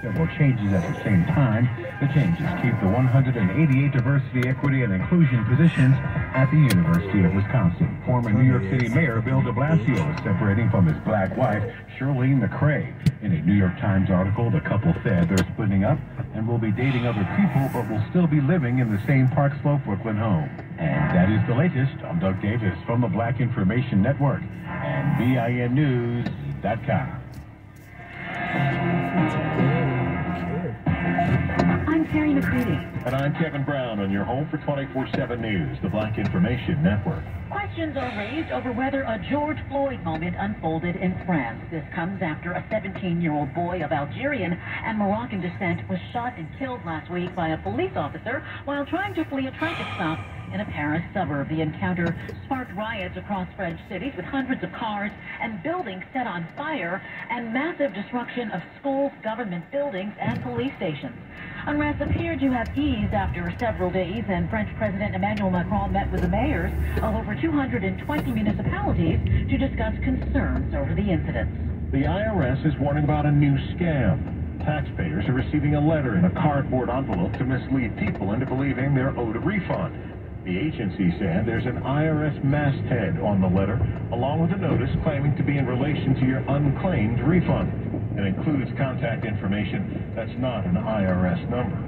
Several changes at the same time. The changes keep the 188 diversity, equity, and inclusion positions at the University of Wisconsin. Former New York City Mayor Bill de Blasio is separating from his black wife, Shirlene McCray. In a New York Times article, the couple said they're splitting up and will be dating other people, but will still be living in the same Park Slope, Brooklyn home. And that is the latest. I'm Doug Davis from the Black Information Network and BINnews.com. I'm Terry McCready. And I'm Kevin Brown on your home for 24/7 News, the Black Information Network. Questions are raised over whether a George Floyd moment unfolded in France. This comes after a 17-year-old boy of Algerian and Moroccan descent was shot and killed last week by a police officer while trying to flee a traffic stop in a Paris suburb. The encounter sparked riots across French cities with hundreds of cars and buildings set on fire and massive destruction of schools, government buildings, and police stations. Unrest appeared to have eased after several days, and French President Emmanuel Macron met with the mayors of over 220 municipalities to discuss concerns over the incidents. The IRS is warning about a new scam. Taxpayers are receiving a letter in a cardboard envelope to mislead people into believing they're owed a refund. The agency said there's an IRS masthead on the letter, along with a notice claiming to be in relation to your unclaimed refund. It includes contact information that's not an IRS number.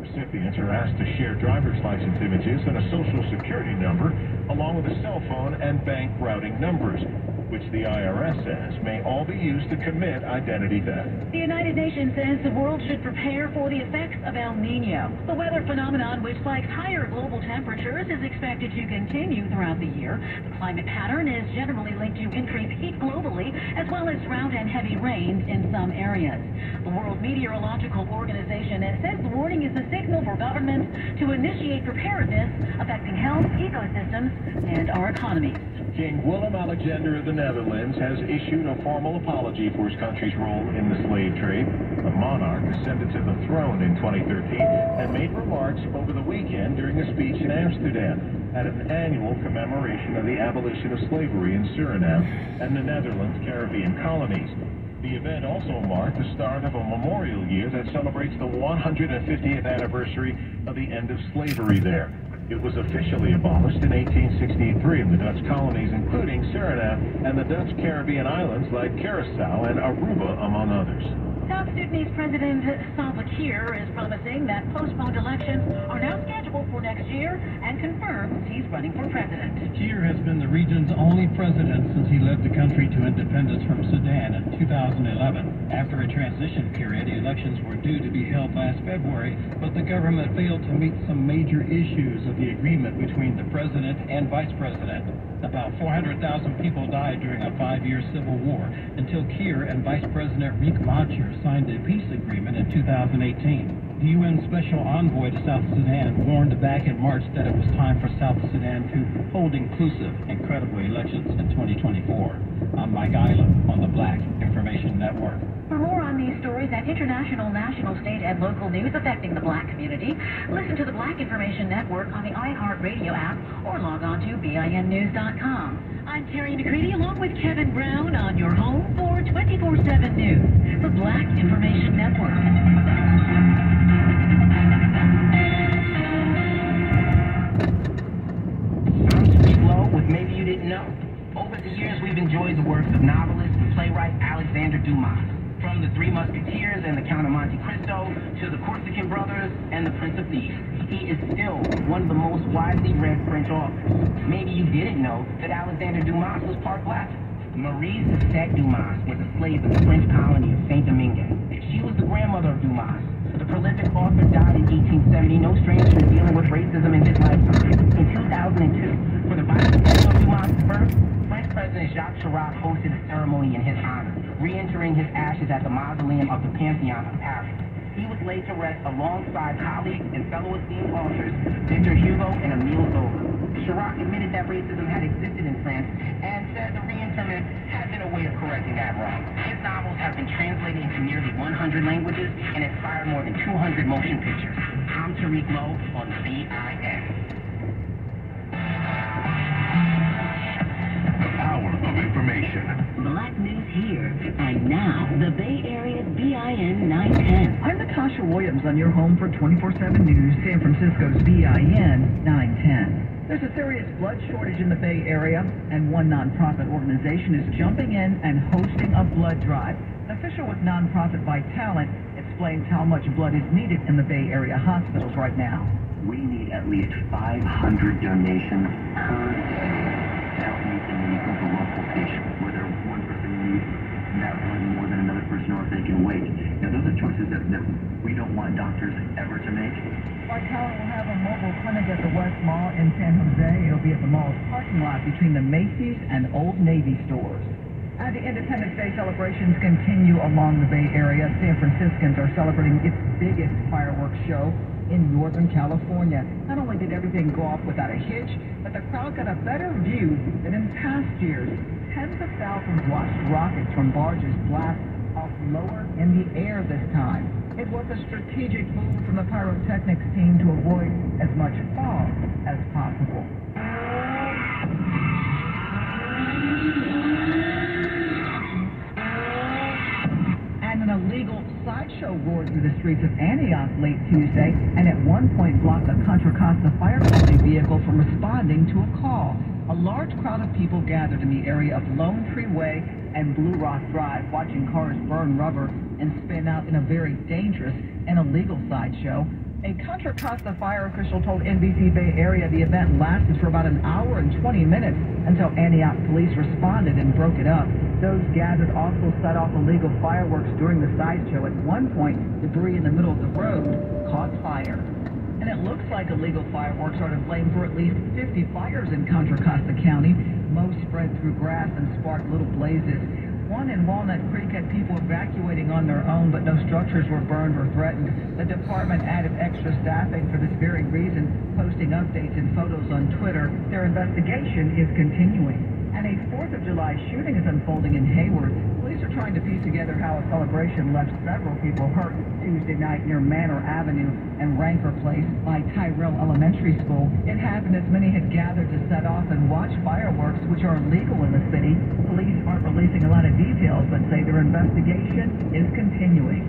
Recipients are asked to share driver's license images and a social security number, along with a cell phone and bank routing numbers, which the IRS says may all be used to commit identity theft. The United Nations says the world should prepare for the effects of El Nino. The weather phenomenon, which spikes higher global temperatures, is expected to continue throughout the year. The climate pattern is generally linked to increased heat globally, as well as drought and heavy rains in some areas. The World Meteorological Organization says the warning is a signal for governments to initiate preparedness affecting health, ecosystems, and our economies. King Willem-Alexander of the Netherlands has issued a formal apology for his country's role in the slave trade. The monarch ascended to the throne in 2013 and made remarks over the weekend during a speech in Amsterdam at an annual commemoration of the abolition of slavery in Suriname and the Netherlands Caribbean colonies. The event also marked the start of a memorial year that celebrates the 150th anniversary of the end of slavery there. It was officially abolished in 1863 in the Dutch colonies, including Suriname and the Dutch Caribbean islands like Curaçao and Aruba, among others. South Sudanese President Salva Kiir is promising that postponed elections are now scheduled for next year and confirms he's running for president. Kiir has been the region's only president since he led the country to independence from Sudan in 2011. After a transition period, the elections were due to be held last February, but the government failed to meet some major issues of the agreement between the president and vice president. About 400,000 people died during a 5-year civil war until Kiir and Vice President Riek Machar signed a peace agreement in 2018. The UN Special Envoy to South Sudan warned back in March that it was time for South Sudan to hold inclusive and credible elections in 2024. I'm Mike Island on the Black Information Network. For more on these stories and international, national, state, and local news affecting the Black community, listen to the Black Information Network on the iHeartRadio app or log on to BINnews.com. I'm Terry McCready along with Kevin Brown on your home for 24/7 News, the Black Information Network. I'm Tariq Lowe with Maybe You Didn't Know. Over the years, we've enjoyed the works of novelist and playwright Alexander Dumas. From the Three Musketeers and the Count of Monte Cristo to the Corsican Brothers and the Prince of Thieves, he is still one of the most widely read French authors. Maybe you didn't know that Alexander Dumas was part black. Marie Cosette Dumas was a slave in the French colony of Saint-Domingue. She was the grandmother of Dumas. The prolific author died in 1870, no stranger to dealing with racism in his lifetime. In 2002, for the bicentennial of Dumas' birth, French President Jacques Chirac hosted a ceremony in his honor, re-entering his ashes at the mausoleum of the Pantheon of Paris. He was laid to rest alongside colleagues and fellow esteemed authors Victor Hugo and Émile Zola. Chirac admitted that racism had existed in France and said the re-interment had been a way of correcting that wrong. His novels have been translated into nearly 100 languages and inspired more than 200 motion pictures. I'm Tariq Lowe on the BIN. The power of information. Black news here. And now, the Bay Area's BIN 910. I'm Natasha Williams on your home for 24/7 News, San Francisco's BIN 910. There's a serious blood shortage in the Bay Area, and one nonprofit organization is jumping in and hosting a blood drive. An official with nonprofit Vitalent explains how much blood is needed in the Bay Area hospitals right now. We need at least 500 donations per day to help meet the needs of the local patient, whether one person needs that blood more than another person or if they can wait. Now, those are choices that we don't want doctors ever to make. Vitalent will have a mobile clinic at the West Mall in San Jose. It'll be at the mall's parking lot between the Macy's and Old Navy stores. As the Independence Day celebrations continue along the Bay Area, San Franciscans are celebrating its biggest fireworks show in Northern California. Not only did everything go off without a hitch, but the crowd got a better view than in past years. Tens of thousands watched rockets from barges blast off lower in the air this time. It was a strategic move from the pyrotechnics team to avoid as much fog as possible. And an illegal sideshow roared through the streets of Antioch late Tuesday, and at one point blocked a Contra Costa Fire Company vehicle from responding to a call. A large crowd of people gathered in the area of Lone Tree Way and Blue Rock Drive, watching cars burn rubber and spin out in a very dangerous and illegal sideshow. A Contra Costa fire official told NBC Bay Area the event lasted for about an hour and 20 minutes until Antioch police responded and broke it up. Those gathered also set off illegal fireworks during the sideshow. At one point, debris in the middle of the road caught fire. And it looks like illegal fireworks are to blame for at least 50 fires in Contra Costa County. Most spread through grass and sparked little blazes. One in Walnut Creek had people evacuating on their own, but no structures were burned or threatened. The department added extra staffing for this very reason, posting updates and photos on Twitter. Their investigation is continuing. And a 4th of July shooting is unfolding in Hayward. Police are trying to piece together how a celebration left several people hurt Tuesday night near Manor Avenue and Ranker Place by Tyrell Elementary School. It happened as many had gathered to set off and watch fireworks, which are illegal in the city. Police aren't releasing a lot of details, but say their investigation is continuing.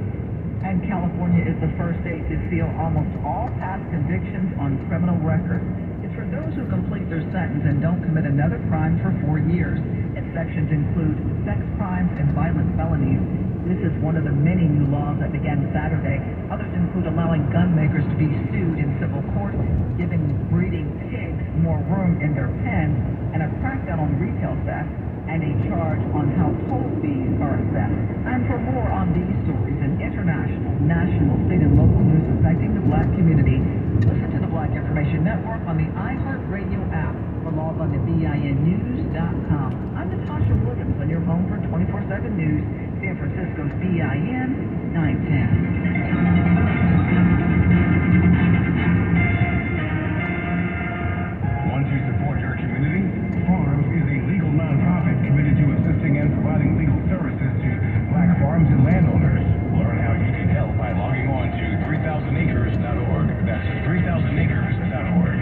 And California is the first state to seal almost all past convictions on criminal records. It's for those who complete their sentence and don't commit another crime for 4 years. Its sections include sex crimes and violent felonies. This is one of the many new laws that began Saturday. Others include allowing gun makers to be sued in civil court, giving breeding pigs more room in their pens, and a crackdown on retail theft, and a charge on how toll fees are assessed. And for more on these stories and international, national, state, and local news affecting the Black community, listen to the Black Information Network on the iHeartRadio app or log on to BINnews.com. I'm Natasha Williams on your home for 24/7 News, San Francisco's BIN 910. Want to support your community? Farms is a legal nonprofit committed to assisting and providing legal services to Black farms and landowners. Learn how you can help by logging on to 3000acres.org. That's 3000acres.org.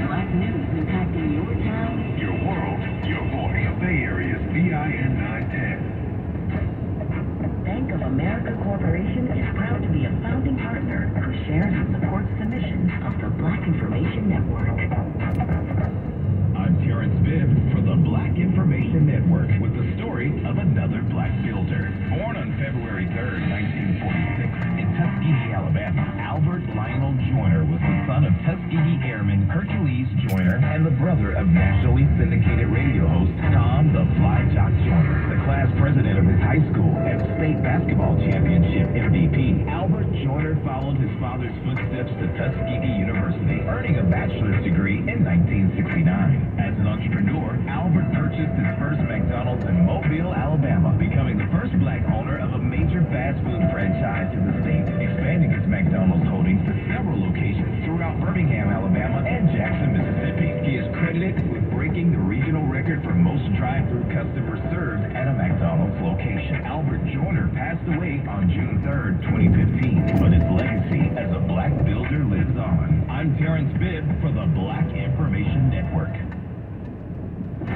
Black news impacting your town, Your world, your voice. The Bay Area's BIN 910. Bank of America Corporation is proud to be a founding partner who shares and supports the mission of the Black Information Network. I'm Terrence Bibb for the Black Information Network with the story of another black builder. Born on February 3rd, 1946 in Tuskegee, Alabama, Albert Lionel Joyner was the son of Tuskegee Airman Hercules Joyner and the brother of nationally syndicated radio host Tom the Fly Jock Joyner, the class president of his high school and state basketball championship MVP. Albert Joyner followed his father's footsteps to Tuskegee University, earning a bachelor's degree in 1969. As an entrepreneur, Albert purchased his first McDonald's in Mobile, Alabama, becoming the first black owner of a major fast food franchise in the state, expanding his McDonald's holdings to several locations throughout Birmingham, Alabama, and Jackson, Mississippi. He is credited with breaking the regional record for most drive-through customers served at a McDonald's location. Albert Joyner passed away on June 3rd, 2015, but his legacy as a black builder lives on. I'm Terrence Bibb for the Black Information Network.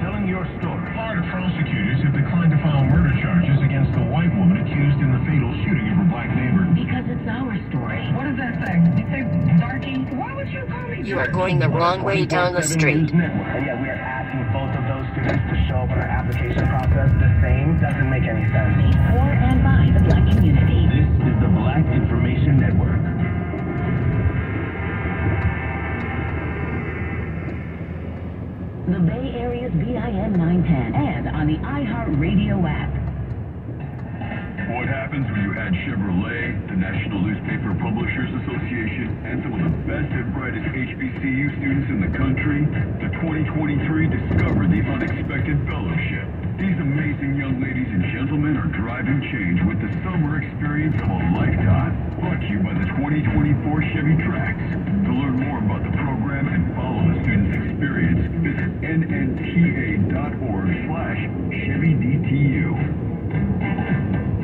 Telling your story. Florida prosecutors have declined to file murder charges against the white woman accused in the fatal shooting of her black neighbor. Because it's our story. What does that say? You say darky? Why would you call me darky? You are going the wrong way down the street. And yet we are asking both of those students to show up on our application process the same. Doesn't make any sense. For and by the black community. This is the Black Information Network. The Bay Area's BIN 910 and on the iHeartRadio app. What happens when you add Chevrolet, the National Newspaper Publishers Association, and some of the best and brightest HBCU students in the country? The 2023 Discover the Unexpected Fellowship. These amazing young ladies and gentlemen are driving change with the summer experience of a lifetime. Brought to you by the 2024 Chevy Trax. To learn more about the program and follow the students' experience, visit nnta.org/ChevyDTU.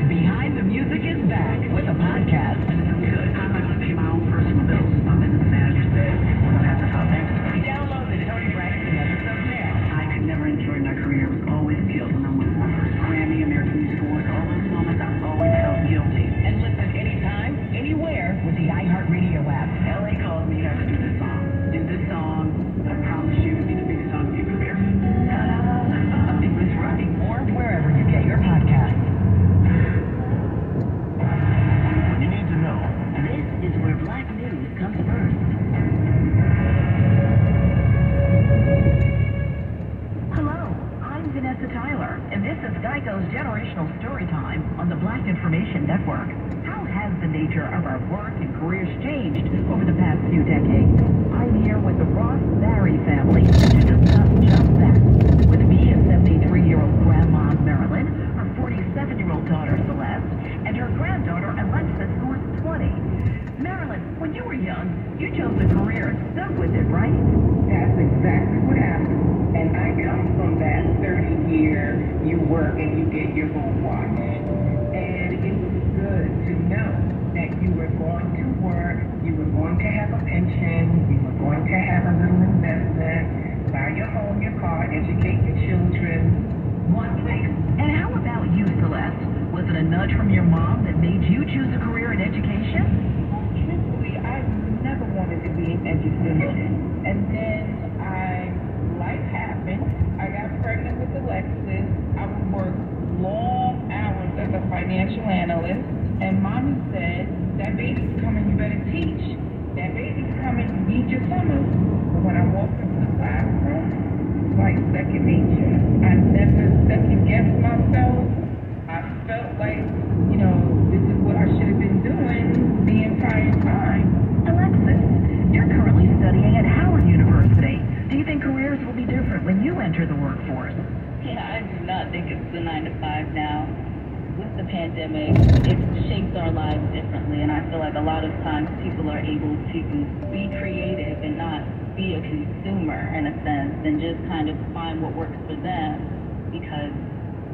Behind the Music is back with a podcast. Good. I'm not going to pay my own personal bills. My business manager said we don't have to talk next. Download the Tony Braxton episode now. I could never enjoy my career. It was always guilt when I won my first Grammy, American Music Awards. All those moments I always felt guilty. And listen anytime, anywhere with the iHeartRadio app. LA calls me, you have to do this song. Do this song. I promise you it'll be the biggest song you've ever heard. I think that's right. Or wherever you get your podcast. You need to know. This is where black news comes first. Hello, I'm Vanessa Tyler, and this is Geico's Generational Storytime on the Black Information Network. How has the nature of our work and careers changed over the past few decades? I'm here with the Ross Barry family to discuss just that. With me is 73-year-old Grandma Marilyn, her 47-year-old daughter Celeste, and her granddaughter Alexis, who is 20. Marilyn, when you were young, you chose a career and stuck with it, right? That's exactly what happened. And I come from that 30-year, you work and you get your home watch. And it was good to know that you were going to work, you were going to have a pension, you were going to have a little investment, buy your home, your car, educate your children. One thing. And how about you, Celeste? Was it a nudge from your mom that made you choose a career in education? Truthfully, I never wanted to be in education. And then life happened. I got pregnant with Alexis. I would work long hours as a financial analyst. And mommy said, that baby's coming, you better teach. That baby's coming, you need your summers. But when I walked into the classroom, it's like second nature. I never second-guessed myself. I felt like, this is what I should have been doing the entire time. Alexis, you're currently studying at Howard University. Do you think careers will be different when you enter the workforce? Yeah, I do not think it's the 9 to 5 now. With the pandemic, it shapes our lives differently, and I feel like a lot of times people are able to be creative and not be a consumer in a sense, and just kind of find what works for them, because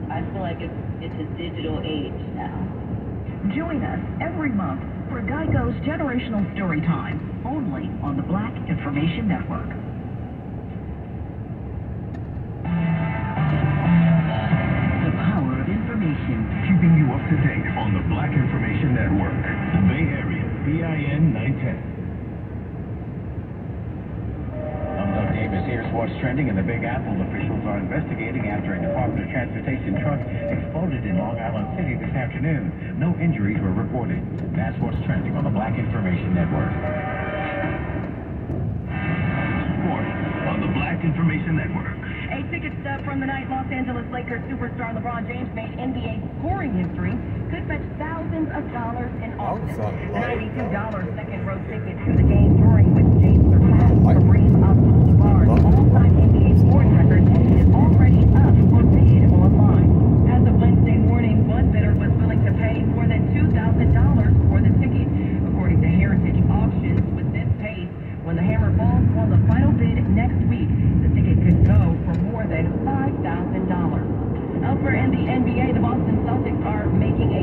I feel like it's a digital age now. Join us every month for Geico's Generational Storytime, only on the Black Information Network. The power of information. Keeping you up to date on the Black Information Network. The Bay Area, BIN 910. I'm Doug Davis. Here's what's trending in the Big Apple. Officials are investigating after a Department of Transportation truck exploded in Long Island City this afternoon. No injuries were reported. That's what's trending on the Black Information Network. Sports on the Black Information Network. A ticket stub from the night Los Angeles Lakers superstar LeBron James made NBA scoring history could fetch thousands of dollars in auction. The $92 second row ticket to the game during which James surpassed Kareem Abdul-Jabbar's all-time NBA scoring record is already up for bid online. As of Wednesday morning, one bidder was willing to pay more than $2,000 for the ticket, according to Heritage Auctions. With this pace, when the hammer falls on the final bid next week, the ticket could go for more than $5,000. Elsewhere in the NBA, the Boston Celtics are making a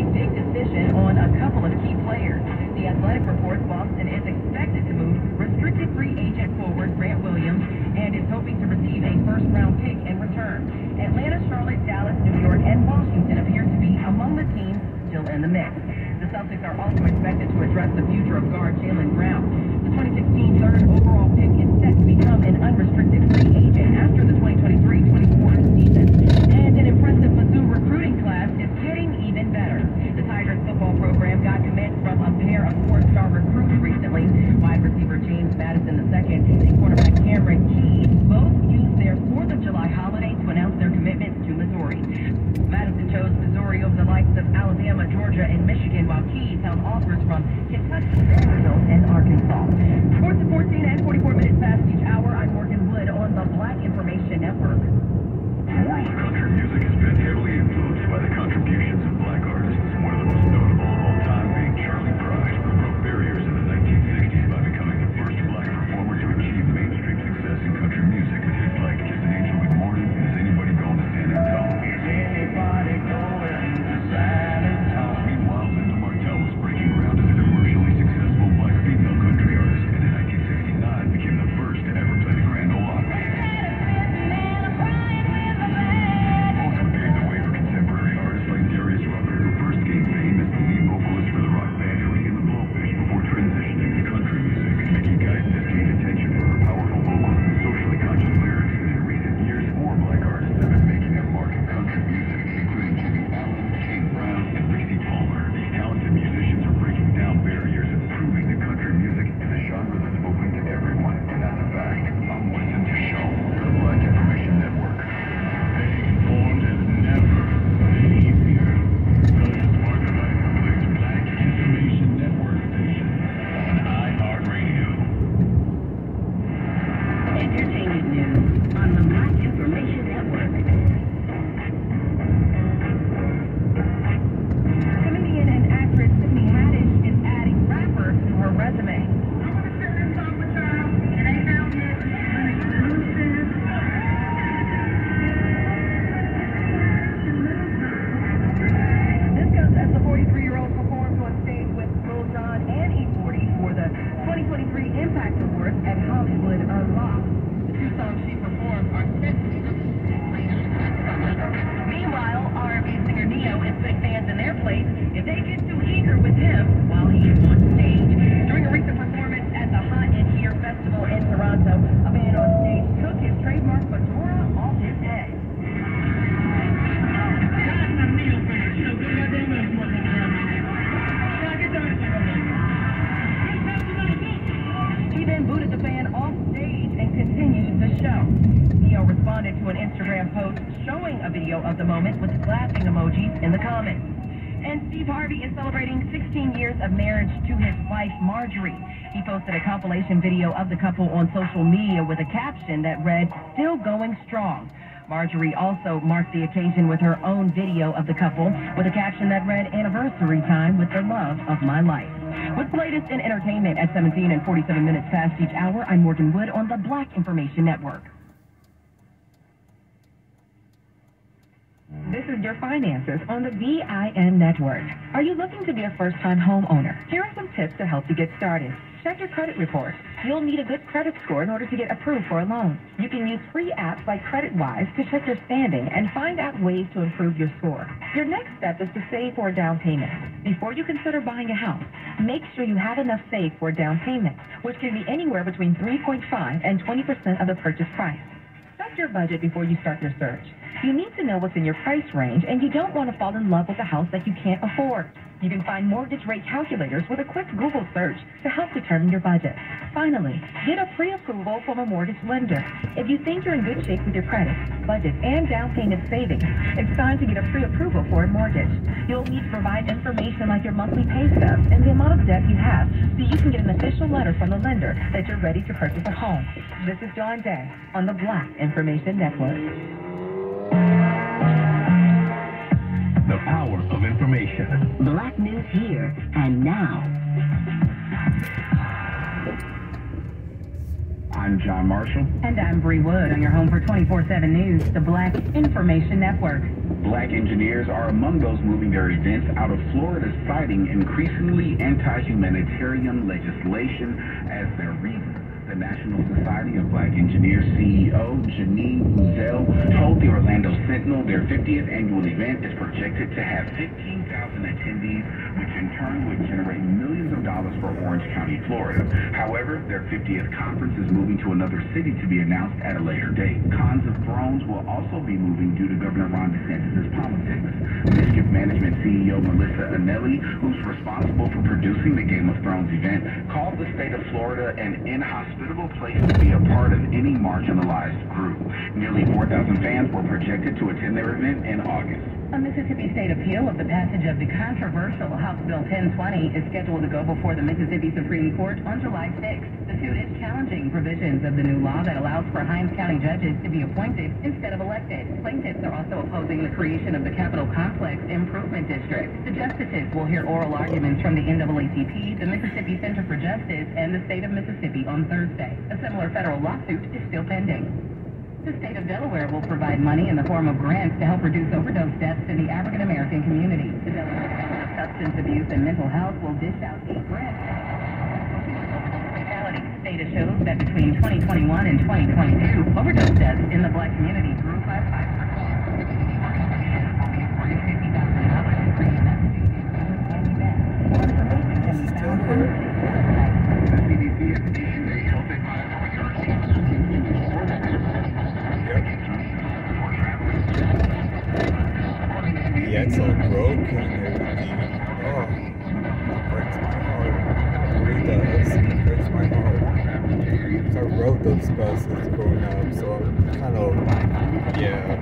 couple of key players. The Athletic reports Boston is expected to move restricted free agent forward Grant Williams and is hoping to receive a first-round pick in return. Atlanta, Charlotte, Dallas, New York, and Washington appear to be among the teams still in the mix. The Celtics are also expected to address the future of guard Jaylen Brown. The 2016 third overall pick is set to become an unrestricted free agent after the 2023-24 season. And an impressive Mizzou recruiting class is getting even better. The Tigers football program got commits from a pair of four-star recruits recently. Wide receiver James Madison II and quarterback Cameron Key both used their 4th of July holiday to announce their commitment to Missouri. Madison chose Missouri over the likes of Alabama, Georgia, and Michigan, while Key held offers from Kentucky, Vanderbilt, and Arkansas. Sports at 14 and 44 minutes past each hour. I'm Morgan Wood on the Black Information Network. The world of country music has been heavily influenced by the contributions of black artists. One of the most notable of all time being Charlie Pride, who broke barriers in the 1960s by becoming the first black performer to achieve mainstream success in country music with hits like Kiss an Angel Good Morning and Is Anybody Going to San Antonio? Is anybody going to San Antonio? Meanwhile, Linda Martell was breaking ground as a commercially successful black female country artist, and in 1969 became the first to ever play the Grand Ole Opry. Of the moment with laughing emojis in the comments. And Steve Harvey is celebrating 16 years of marriage to his wife, Marjorie. He posted a compilation video of the couple on social media with a caption that read, "Still going strong." Marjorie also marked the occasion with her own video of the couple with a caption that read, "Anniversary time with the love of my life." With the latest in entertainment at 17 and 47 minutes past each hour, I'm Morgan Wood on the Black Information Network. This is your finances on the VIN Network. Are you looking to be a first-time homeowner? Here are some tips to help you get started. Check your credit report. You'll need a good credit score in order to get approved for a loan. You can use free apps like CreditWise to check your standing and find out ways to improve your score. Your next step is to save for a down payment. Before you consider buying a house, make sure you have enough saved for a down payment, which can be anywhere between 3.5 and 20% of the purchase price. Set your budget before you start your search. You need to know what's in your price range, and you don't want to fall in love with a house that you can't afford. You can find mortgage rate calculators with a quick Google search to help determine your budget. Finally, get a pre-approval from a mortgage lender. If you think you're in good shape with your credit, budget, and down payment savings, it's time to get a pre-approval for a mortgage. You'll need to provide information like your monthly pay stubs and the amount of debt you have so you can get an official letter from the lender that you're ready to purchase a home. This is Dawn Day on the Black Information Network. The power of information. Black news here and now. I'm John Marshall. And I'm Bree Wood on your home for 24/7 News, the Black Information Network. Black engineers are among those moving their events out of Florida, citing increasingly anti-humanitarian legislation as their reason. The National Society of Black Engineers CEO Janine Uzel told the Orlando Sentinel their 50th annual event is projected to have 15,000 attendees, which in turn would generate millions of dollars for Orange County, Florida. However, their 50th conference is moving to another city to be announced at a later date. Cons of Thrones will also be moving due to Governor Ron DeSantis' politics. Mischief Management CEO Melissa Anelli, who's responsible for producing the Game of Thrones event, called the state of Florida an inhospitable place to be a part of any marginalized group. Nearly 4,000 fans were projected to attend their event in August. A Mississippi state appeal of the passage of the controversial House Bill 1020 is scheduled to go before the Mississippi Supreme Court on July 6th. The suit is challenging provisions of the new law that allows for Hinds County judges to be appointed instead of elected. Plaintiffs are also opposing the creation of the Capitol Complex Improvement District. The justices will hear oral arguments from the NAACP, the Mississippi Center for Justice, and the state of Mississippi on Thursday. A similar federal lawsuit is still pending. The state of Delaware will provide money in the form of grants to help reduce overdose deaths in the African American community. The Delaware Center of Substance Abuse and Mental Health will dish out 8 grants. Data shows that between 2021 and 2022, overdose deaths in the Black community grew by 5%. Yeah, it's all broken and everything. Oh, that breaks my heart. It really does. It breaks my heart. I rode those buses growing up, so I'm kind of, yeah.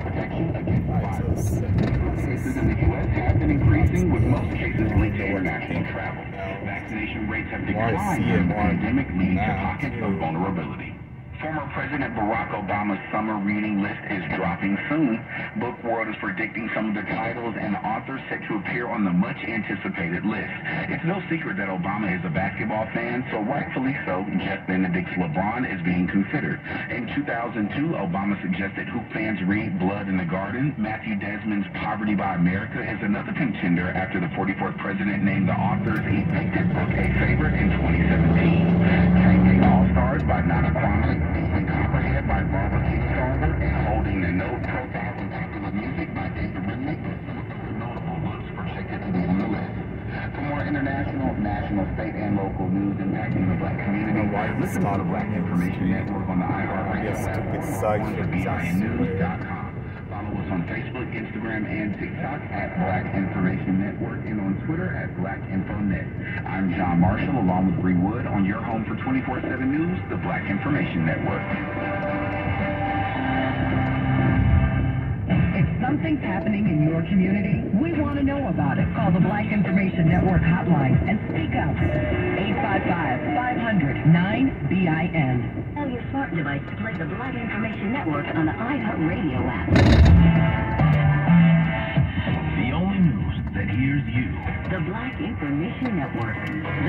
Cases in the U.S. have been increasing, with most cases linked to international travel. Vaccination rates have declined during the pandemic, leading to pockets of vulnerability. Former President Barack Obama's summer reading list is dropping soon. Book World is predicting some of the titles and authors set to appear on the much-anticipated list. It's no secret that Obama is a basketball fan, so rightfully so, Jeff Benedict's LeBron is being considered. In 2002, Obama suggested hoop fans read Blood in the Garden. Matthew Desmond's Poverty by America is another contender after the 44th president named the author's evicted book a favorite in 2017. Changing All-Stars by Nana and Copperhead by Barbara Kingstarter, and Holding the Note Profiles in Popular Music by David Ridley are some of the notable books projected to be on the list. For more international, national, state, and local news impacting the Black community, listen to the Black Information Network on the iHeartRadio app or the BINnews.com. Follow us on Facebook, Instagram, and TikTok at Black Information Network, and on Twitter at BlackInfoNet. I'm John Marshall, along with Bree Wood, on your home for 24/7 News, the Black Information Network. If something's happening in your community, we want to know about it. Call the Black Information Network hotline and speak up. 855-500-9BIN. Tell your smart device to play the Black Information Network on the iHeartRadio app. The only news that hears you. The Black Information Network.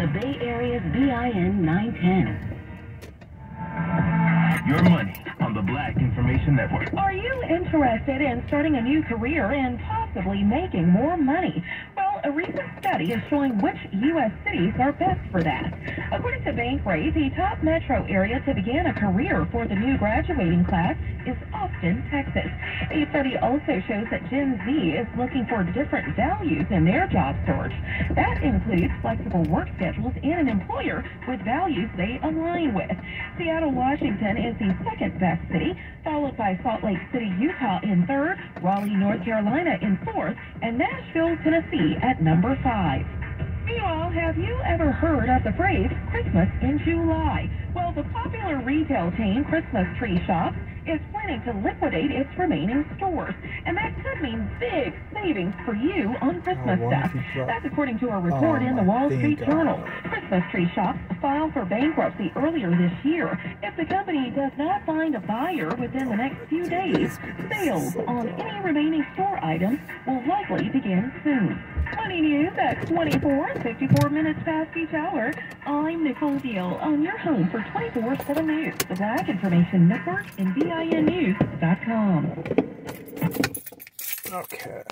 The Bay Area's BIN 910. Your money on the Black Information Network. Are you interested in starting a new career and possibly making more money? Well, a recent study is showing which U.S. cities are best for that. According to Bankrate, the top metro area to begin a career for the new graduating class is Austin, Texas. The study also shows that Gen Z is looking for different values in their job search. That includes flexible work schedules and an employer with values they align with. Seattle, Washington is the second best city, followed by Salt Lake City, Utah in third, Raleigh, North Carolina in fourth, and Nashville, Tennessee at number 5. Meanwhile, have you ever heard of the phrase Christmas in July? Well, the popular retail chain Christmas Tree Shops is planning to liquidate its remaining stores, and that could mean big savings for you on Christmas stuff. That's according to a report in the Wall Street Journal. Christmas tree shops filed for bankruptcy earlier this year. If the company does not find a buyer within the next few days, sales on any remaining store items will likely begin soon. Money news at 24 and 54 minutes past each hour. I'm Nicole Deal on your home for 24/7 News, the Black Information Network, and VINnews.com. Okay.